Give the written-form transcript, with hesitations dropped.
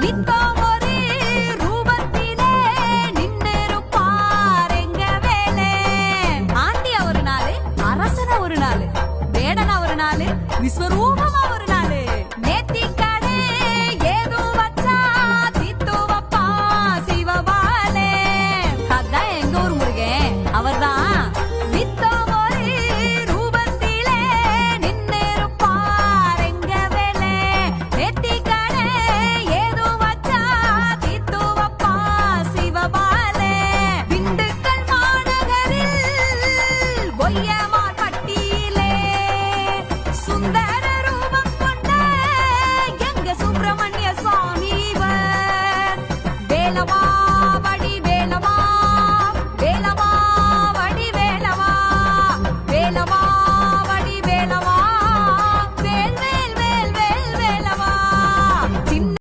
நித்தம் ஒரு ரூபத்திலே நின்னிருப்பார் எங்க வேலே. ஆண்டியா ஒரு நாள், அரசனா ஒரு நாள், வேடனா ஒரு நாள், விஸ்வரூப